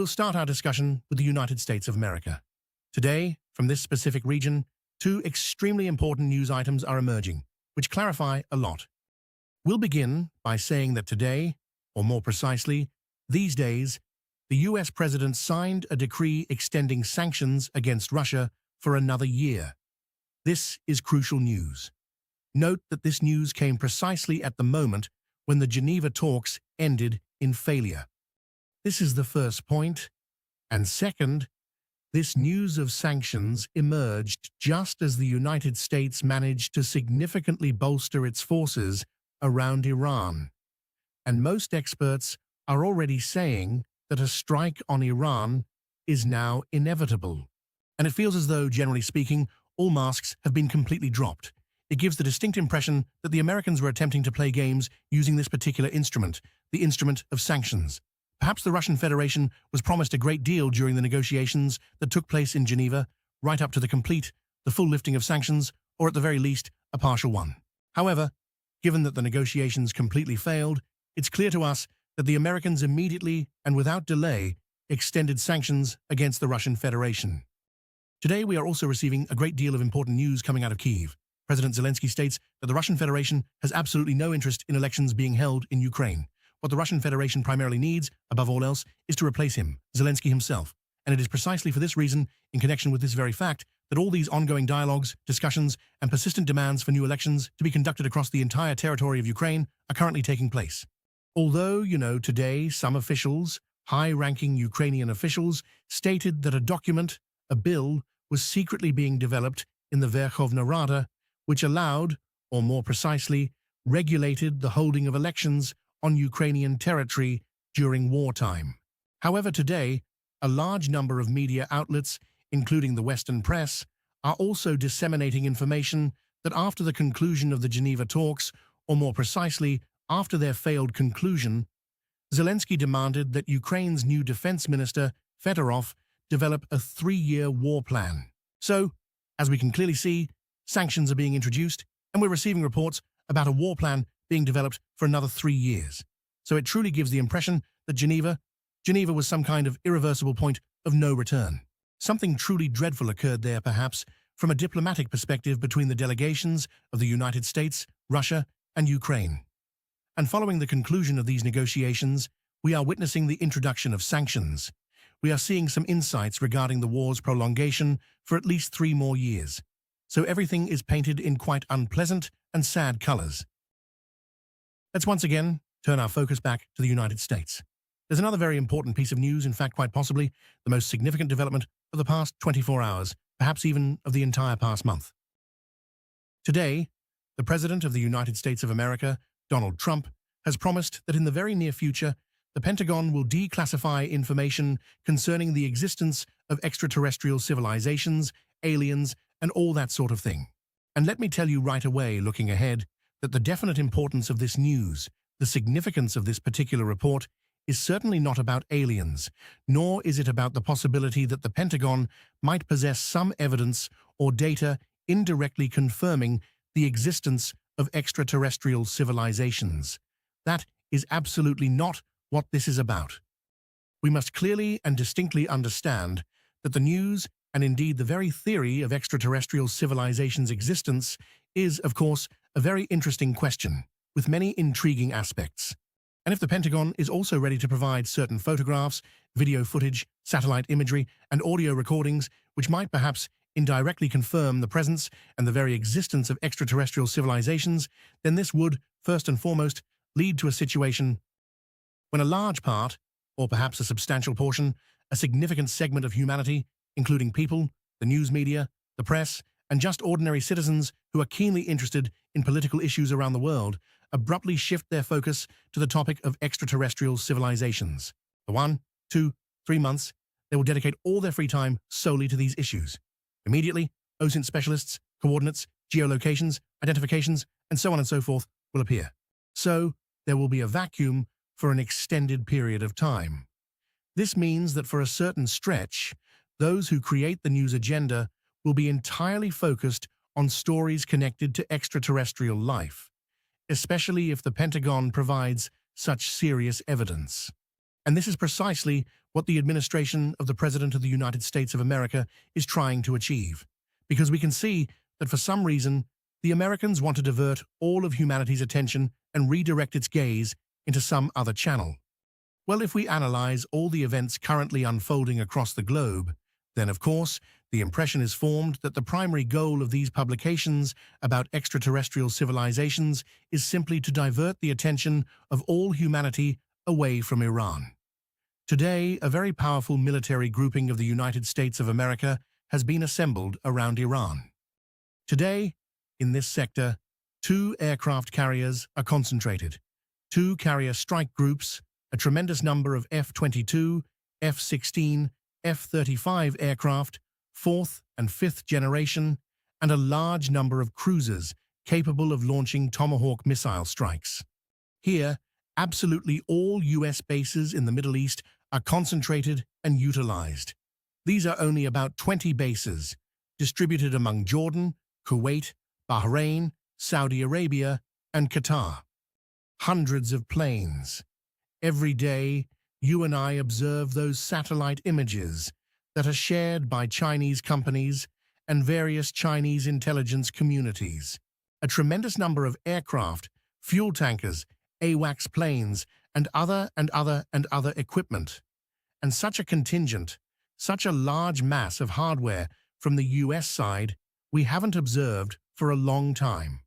We'll start our discussion with the United States of America. Today, from this specific region, two extremely important news items are emerging, which clarify a lot. We'll begin by saying that today, or more precisely, these days, the US president signed a decree extending sanctions against Russia for another year. This is crucial news. Note that this news came precisely at the moment when the Geneva talks ended in failure. This is the first point. And second, this news of sanctions emerged just as the United States managed to significantly bolster its forces around Iran. And most experts are already saying that a strike on Iran is now inevitable. And it feels as though, generally speaking, all masks have been completely dropped. It gives the distinct impression that the Americans were attempting to play games using this particular instrument, the instrument of sanctions. Perhaps the Russian Federation was promised a great deal during the negotiations that took place in Geneva, right up to the full lifting of sanctions, or at the very least, a partial one. However, given that the negotiations completely failed, it's clear to us that the Americans immediately and without delay extended sanctions against the Russian Federation. Today, we are also receiving a great deal of important news coming out of Kyiv. President Zelensky states that the Russian Federation has absolutely no interest in elections being held in Ukraine. What the Russian Federation primarily needs, above all else, is to replace him, Zelensky himself. And it is precisely for this reason, in connection with this very fact, that all these ongoing dialogues, discussions, and persistent demands for new elections to be conducted across the entire territory of Ukraine are currently taking place. Although, today some officials, high-ranking Ukrainian officials, stated that a bill, was secretly being developed in the Verkhovna Rada, which allowed, or more precisely, regulated the holding of elections on Ukrainian territory during wartime. However, today, a large number of media outlets, including the Western press, are also disseminating information that after the conclusion of the Geneva talks, or more precisely, after their failed conclusion, Zelensky demanded that Ukraine's new defense minister, Fedorov, develop a 3-year war plan. So, as we can clearly see, sanctions are being introduced, and we're receiving reports about a war plan being developed for another 3 years. So it truly gives the impression that Geneva was some kind of irreversible point of no return. Something truly dreadful occurred there, perhaps, from a diplomatic perspective between the delegations of the United States, Russia, and Ukraine. And following the conclusion of these negotiations, we are witnessing the introduction of sanctions. We are seeing some insights regarding the war's prolongation for at least 3 more years. So everything is painted in quite unpleasant and sad colors. Let's once again turn our focus back to the United States. There's another very important piece of news, in fact quite possibly the most significant development of the past 24 hours, perhaps even of the entire past month. Today, the President of the United States of America, Donald Trump, has promised that in the very near future, the Pentagon will declassify information concerning the existence of extraterrestrial civilizations, aliens, and all that sort of thing. And let me tell you right away, looking ahead, that the definite importance of this news, the significance of this particular report, is certainly not about aliens, nor is it about the possibility that the Pentagon might possess some evidence or data indirectly confirming the existence of extraterrestrial civilizations. That is absolutely not what this is about. We must clearly and distinctly understand that the news, and indeed the very theory of extraterrestrial civilizations' existence, is, of course, a very interesting question, with many intriguing aspects. And if the Pentagon is also ready to provide certain photographs, video footage, satellite imagery, and audio recordings, which might perhaps indirectly confirm the presence and the very existence of extraterrestrial civilizations, then this would, first and foremost, lead to a situation when a large part, or perhaps a substantial portion, a significant segment of humanity, including people, the news media, the press, and just ordinary citizens who are keenly interested in political issues around the world, abruptly shift their focus to the topic of extraterrestrial civilizations. For 1, 2, 3 months, they will dedicate all their free time solely to these issues. Immediately, OSINT specialists, coordinates, geolocations, identifications, and so on and so forth will appear. So, there will be a vacuum for an extended period of time. This means that for a certain stretch, those who create the news agenda will be entirely focused on stories connected to extraterrestrial life, especially if the Pentagon provides such serious evidence. And this is precisely what the administration of the President of the United States of America is trying to achieve, because we can see that for some reason, the Americans want to divert all of humanity's attention and redirect its gaze into some other channel. Well, if we analyze all the events currently unfolding across the globe, then of course, the impression is formed that the primary goal of these publications about extraterrestrial civilizations is simply to divert the attention of all humanity away from Iran. Today, a very powerful military grouping of the United States of America has been assembled around Iran. Today, in this sector, 2 aircraft carriers are concentrated, 2 carrier strike groups, a tremendous number of F-22, F-16, F-35 aircraft, 4th and 5th generation, and a large number of cruisers capable of launching Tomahawk missile strikes. Here, absolutely all U.S. bases in the Middle East are concentrated and utilized. These are only about 20 bases, distributed among Jordan, Kuwait, Bahrain, Saudi Arabia, and Qatar. Hundreds of planes. Every day, you and I observe those satellite images that are shared by Chinese companies and various Chinese intelligence communities. A tremendous number of aircraft, fuel tankers, AWACS planes, and other equipment. And such a contingent, such a large mass of hardware from the US side, we haven't observed for a long time.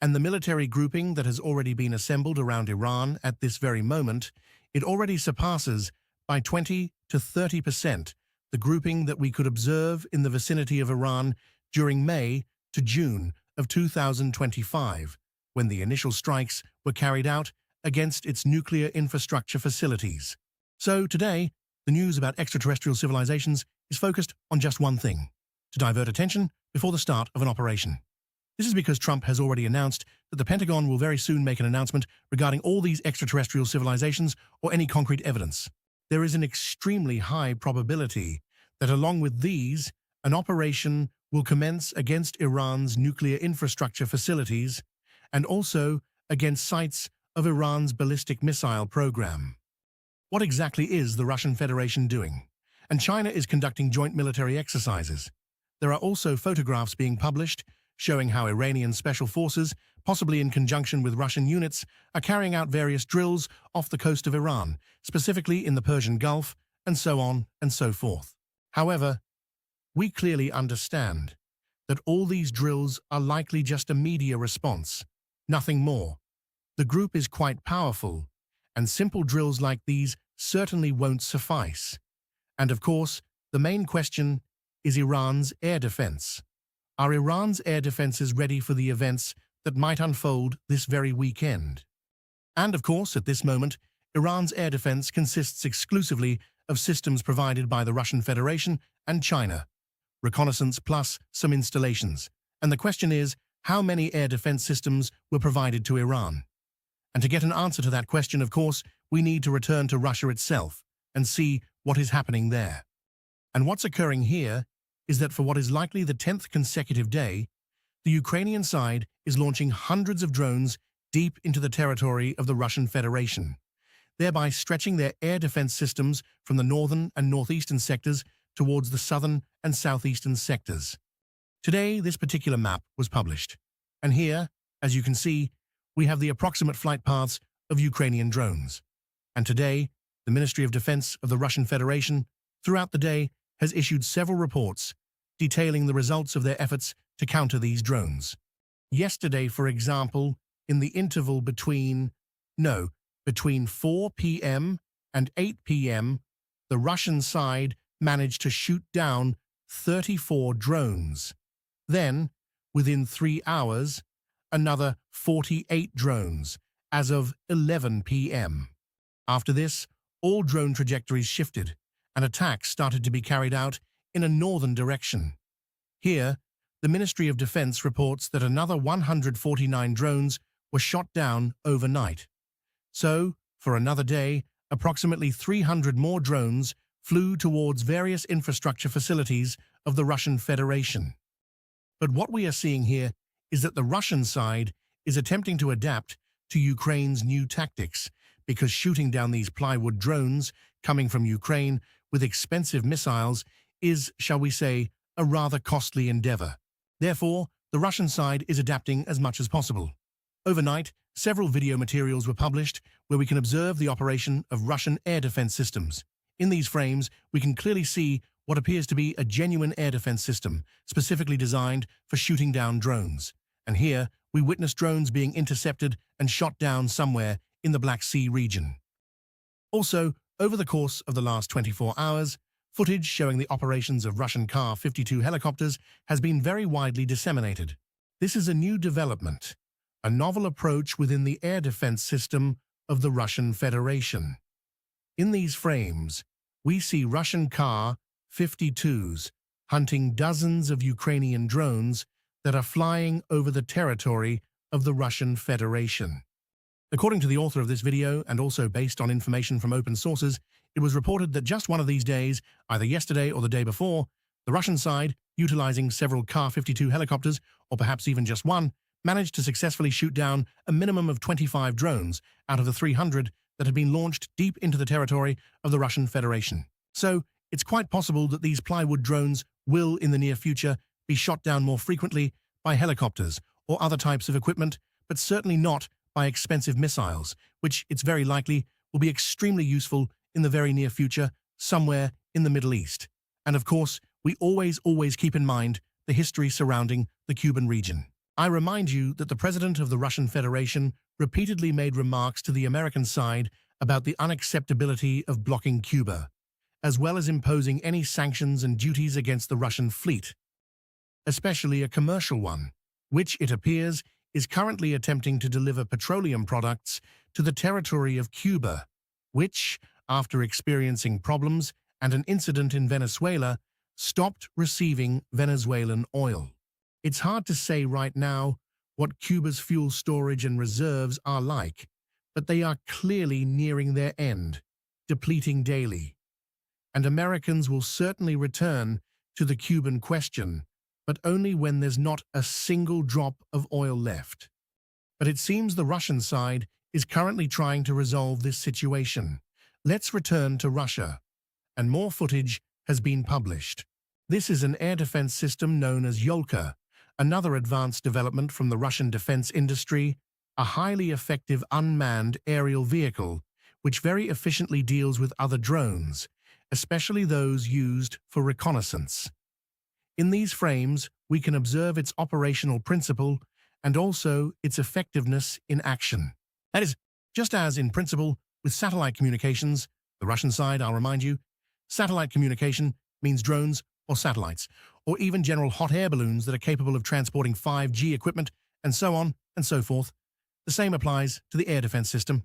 And the military grouping that has already been assembled around Iran at this very moment, it already surpasses by 20 to 30% the grouping that we could observe in the vicinity of Iran during May to June of 2025, when the initial strikes were carried out against its nuclear infrastructure facilities. So today, the news about extraterrestrial civilizations is focused on just one thing: to divert attention before the start of an operation. This is because Trump has already announced that the Pentagon will very soon make an announcement regarding all these extraterrestrial civilizations or any concrete evidence. There is an extremely high probability that along with these, an operation will commence against Iran's nuclear infrastructure facilities and also against sites of Iran's ballistic missile program. What exactly is the Russian Federation doing? And China is conducting joint military exercises. There are also photographs being published showing how Iranian special forces, possibly in conjunction with Russian units, are carrying out various drills off the coast of Iran, specifically in the Persian Gulf, and so on and so forth. However, we clearly understand that all these drills are likely just a media response, nothing more. The group is quite powerful, and simple drills like these certainly won't suffice. And of course, the main question is Iran's air defense. Are Iran's air defenses ready for the events that might unfold this very weekend? And of course, at this moment, Iran's air defense consists exclusively of systems provided by the Russian Federation and China, reconnaissance plus some installations. And the question is, how many air defense systems were provided to Iran? And to get an answer to that question, of course, we need to return to Russia itself and see what is happening there. And what's occurring here is that for what is likely the 10th consecutive day, the Ukrainian side is launching hundreds of drones deep into the territory of the Russian Federation, thereby stretching their air defense systems from the northern and northeastern sectors towards the southern and southeastern sectors. Today, this particular map was published, and here, as you can see, we have the approximate flight paths of Ukrainian drones. And today, the Ministry of Defense of the Russian Federation, throughout the day, has issued several reports detailing the results of their efforts to counter these drones. Yesterday, for example, in the interval between 4 p.m. and 8 p.m., the Russian side managed to shoot down 34 drones. Then, within 3 hours, another 48 drones as of 11 p.m. After this, all drone trajectories shifted, and attacks started to be carried out in a northern direction. Here, the Ministry of Defense reports that another 149 drones were shot down overnight. So, for another day, approximately 300 more drones flew towards various infrastructure facilities of the Russian Federation. But what we are seeing here is that the Russian side is attempting to adapt to Ukraine's new tactics, because shooting down these plywood drones coming from Ukraine with expensive missiles is, shall we say, a rather costly endeavor. Therefore, the Russian side is adapting as much as possible. Overnight, several video materials were published where we can observe the operation of Russian air defense systems. In these frames, we can clearly see what appears to be a genuine air defense system, specifically designed for shooting down drones. And here, we witness drones being intercepted and shot down somewhere in the Black Sea region. Also, over the course of the last 24 hours, footage showing the operations of Russian Ka-52 helicopters has been very widely disseminated. This is a new development, a novel approach within the air defense system of the Russian Federation. In these frames, we see Russian Ka-52s hunting dozens of Ukrainian drones that are flying over the territory of the Russian Federation. According to the author of this video, and also based on information from open sources, it was reported that just one of these days, either yesterday or the day before, the Russian side, utilizing several Ka-52 helicopters, or perhaps even just one, managed to successfully shoot down a minimum of 25 drones out of the 300 that had been launched deep into the territory of the Russian Federation. So, it's quite possible that these plywood drones will, in the near future, be shot down more frequently by helicopters or other types of equipment, but certainly not by expensive missiles, which it's very likely will be extremely useful in the very near future, somewhere in the Middle East. And of course, we always keep in mind the history surrounding the Cuban region. I remind you that the president of the Russian Federation repeatedly made remarks to the American side about the unacceptability of blocking Cuba, as well as imposing any sanctions and duties against the Russian fleet, especially a commercial one, which, it appears, is currently attempting to deliver petroleum products to the territory of Cuba, which, after experiencing problems and an incident in Venezuela, stopped receiving Venezuelan oil. It's hard to say right now what Cuba's fuel storage and reserves are like, but they are clearly nearing their end, depleting daily. And Americans will certainly return to the Cuban question, but only when there's not a single drop of oil left. But it seems the Russian side is currently trying to resolve this situation. Let's return to Russia, and more footage has been published. This is an air defense system known as Yolka, another advanced development from the Russian defense industry, a highly effective unmanned aerial vehicle which very efficiently deals with other drones, especially those used for reconnaissance. In these frames, we can observe its operational principle and also its effectiveness in action. That is, just as in principle with satellite communications, the Russian side, I'll remind you, satellite communication means drones or satellites, or even general hot air balloons that are capable of transporting 5G equipment, and so on and so forth. The same applies to the air defense system.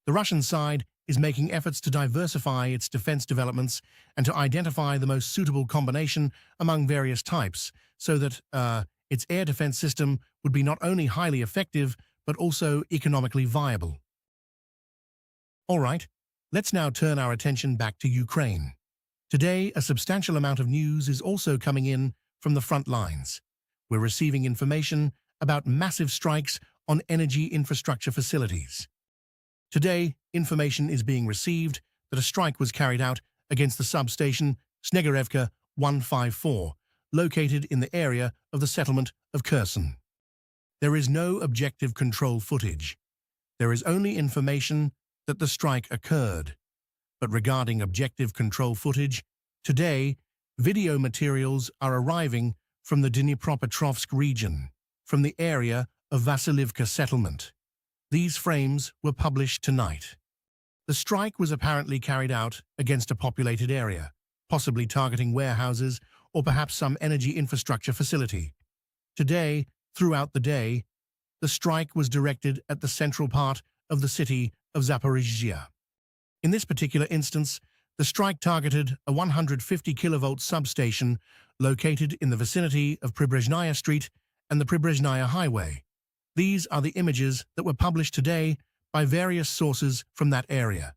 The Russian side is making efforts to diversify its defense developments and to identify the most suitable combination among various types, so that its air defense system would be not only highly effective, but also economically viable. All right, let's now turn our attention back to Ukraine. Today, a substantial amount of news is also coming in from the front lines. We're receiving information about massive strikes on energy infrastructure facilities. Today, information is being received that a strike was carried out against the substation Snegorevka 154, located in the area of the settlement of Kherson. There is no objective control footage. There is only information that the strike occurred. But regarding objective control footage, today, video materials are arriving from the Dnipropetrovsk region, from the area of Vasilivka settlement. These frames were published tonight. The strike was apparently carried out against a populated area, possibly targeting warehouses or perhaps some energy infrastructure facility. Today, throughout the day, the strike was directed at the central part of the city of Zaporizhzhia. In this particular instance, the strike targeted a 150 kilovolt substation located in the vicinity of Pribrezhnaya Street and the Pribrezhnaya Highway. These are the images that were published today by various sources from that area.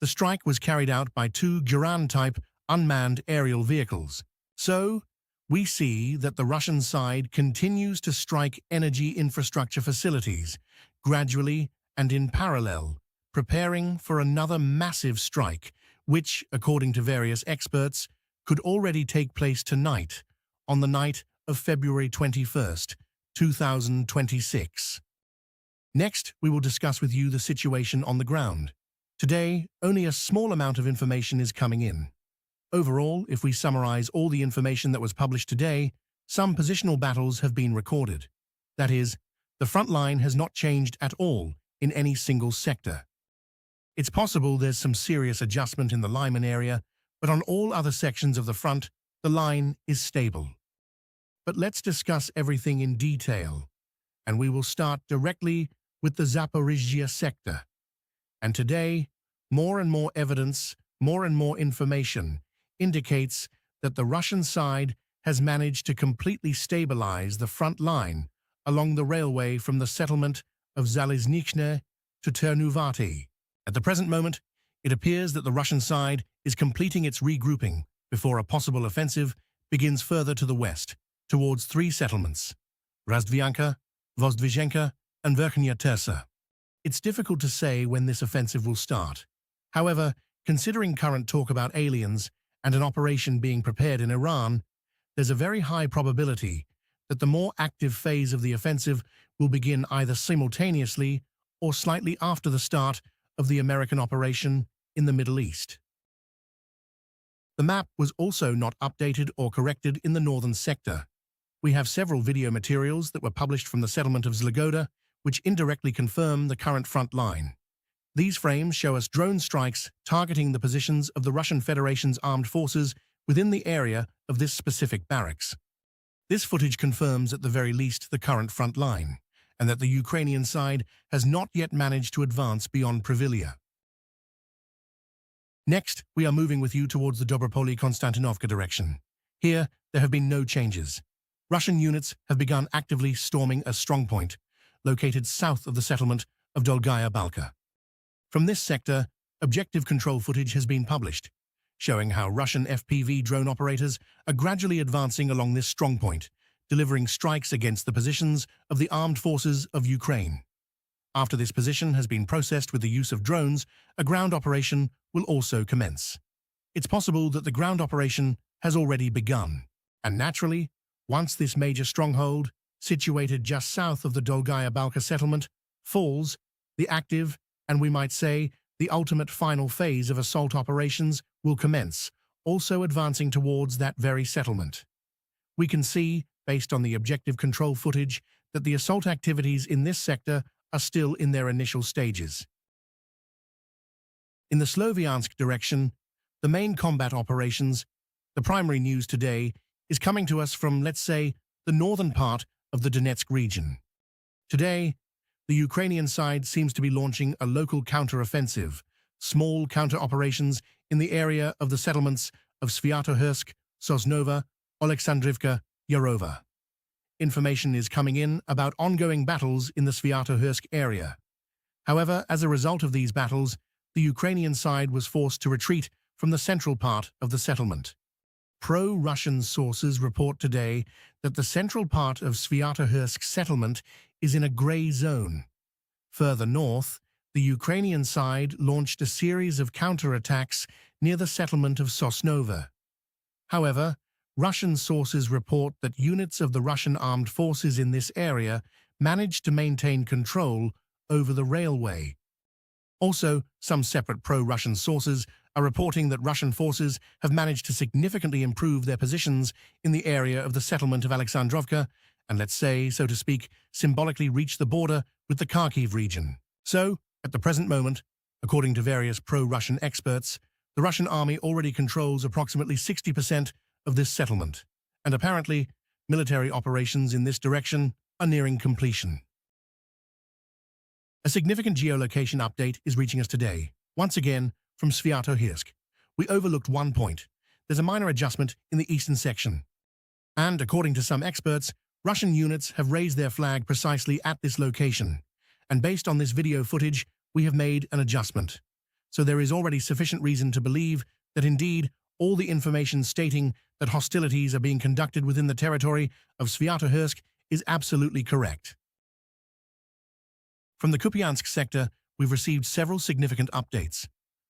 The strike was carried out by two Buran-type unmanned aerial vehicles. So, we see that the Russian side continues to strike energy infrastructure facilities, gradually and in parallel, preparing for another massive strike, which, according to various experts, could already take place tonight, on the night of February 21st, 2026. Next, we will discuss with you the situation on the ground. Today, only a small amount of information is coming in. Overall, if we summarize all the information that was published today, some positional battles have been recorded. That is, the front line has not changed at all in any single sector. It's possible there's some serious adjustment in the Lyman area, but on all other sections of the front, the line is stable. But let's discuss everything in detail, and we will start directly with the Zaporizhzhia sector. And today, more and more evidence, more and more information indicates that the Russian side has managed to completely stabilize the front line along the railway from the settlement of Zaliznichne to Ternuvati. At the present moment, it appears that the Russian side is completing its regrouping before a possible offensive begins further to the west, towards three settlements, Razdvianka, Vozdvizhenka, and Verkhnya Tersa. It's difficult to say when this offensive will start. However, considering current talk about aliens and an operation being prepared in Iran, there's a very high probability that the more active phase of the offensive will begin either simultaneously or slightly after the start of the American operation in the Middle East. The map was also not updated or corrected in the northern sector. We have several video materials that were published from the settlement of Zlogoda, which indirectly confirm the current front line. These frames show us drone strikes targeting the positions of the Russian Federation's armed forces within the area of this specific barracks. This footage confirms at the very least the current front line, and that the Ukrainian side has not yet managed to advance beyond Privilia. Next, we are moving with you towards the Dobropoli-Konstantinovka direction. Here, there have been no changes. Russian units have begun actively storming a strongpoint located south of the settlement of Dolgaya Balka. From this sector, objective control footage has been published, showing how Russian FPV drone operators are gradually advancing along this strongpoint, delivering strikes against the positions of the armed forces of Ukraine. After this position has been processed with the use of drones, a ground operation will also commence. It's possible that the ground operation has already begun, and naturally, once this major stronghold, situated just south of the Dolgaya Balka settlement, falls, the active, and we might say, the ultimate final phase of assault operations will commence, also advancing towards that very settlement. We can see, based on the objective control footage, that the assault activities in this sector are still in their initial stages. In the Sloviansk direction, the main combat operations, the primary news today, is coming to us from, let's say, the northern part of the Donetsk region. Today, the Ukrainian side seems to be launching a local counter-offensive, small counter-operations in the area of the settlements of Sviatohirsk, Sosnova, Oleksandrivka, Yarova. Information is coming in about ongoing battles in the Sviatohirsk area. However, as a result of these battles, the Ukrainian side was forced to retreat from the central part of the settlement. Pro-Russian sources report today that the central part of Sviatohirsk settlement is in a grey zone. Further north, the Ukrainian side launched a series of counterattacks near the settlement of Sosnova. However, Russian sources report that units of the Russian armed forces in this area managed to maintain control over the railway. Also, some separate pro-Russian sources are reporting that Russian forces have managed to significantly improve their positions in the area of the settlement of Alexandrovka and, let's say, so to speak, symbolically reach the border with the Kharkiv region. So, at the present moment, according to various pro-Russian experts, the Russian army already controls approximately 60% of this settlement, and apparently, military operations in this direction are nearing completion. A significant geolocation update is reaching us today, once again from Sviatohirsk. We overlooked one point. There's a minor adjustment in the eastern section. And according to some experts, Russian units have raised their flag precisely at this location. And based on this video footage, we have made an adjustment. So there is already sufficient reason to believe that indeed all the information stating that hostilities are being conducted within the territory of Sviatohirsk is absolutely correct. From the Kupiansk sector, we've received several significant updates.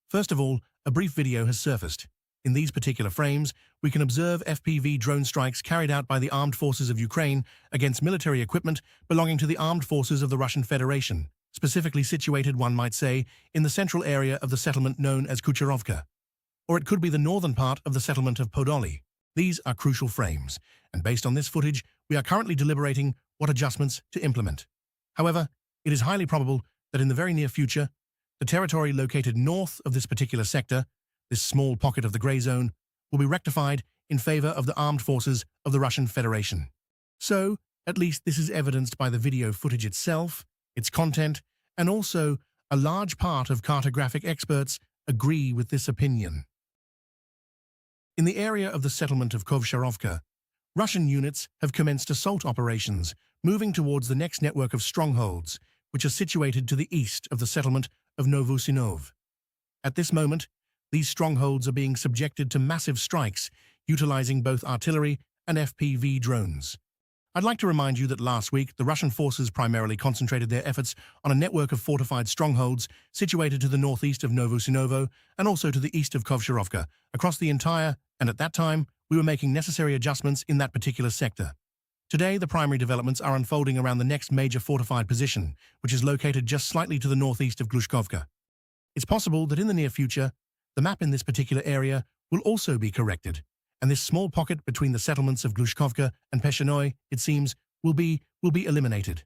First of all, a brief video has surfaced. In these particular frames, we can observe FPV drone strikes carried out by the armed forces of Ukraine against military equipment belonging to the armed forces of the Russian Federation, specifically situated, one might say, in the central area of the settlement known as Kucherovka. Or it could be the northern part of the settlement of Podoli. These are crucial frames, and based on this footage, we are currently deliberating what adjustments to implement. However, it is highly probable that in the very near future, the territory located north of this particular sector, this small pocket of the grey zone, will be rectified in favor of the armed forces of the Russian Federation. So, at least this is evidenced by the video footage itself, its content, and also a large part of cartographic experts agree with this opinion. In the area of the settlement of Kovsharovka, Russian units have commenced assault operations, moving towards the next network of strongholds, which are situated to the east of the settlement of Novosinov. At this moment, these strongholds are being subjected to massive strikes, utilizing both artillery and FPV drones. I'd like to remind you that last week, the Russian forces primarily concentrated their efforts on a network of fortified strongholds situated to the northeast of Novosinovo and also to the east of Kovsharovka, across the entire, and at that time, we were making necessary adjustments in that particular sector. Today, the primary developments are unfolding around the next major fortified position, which is located just slightly to the northeast of Glushkovka. It's possible that in the near future, the map in this particular area will also be corrected, and this small pocket between the settlements of Glushkovka and Peshchenoi, it seems, will be eliminated.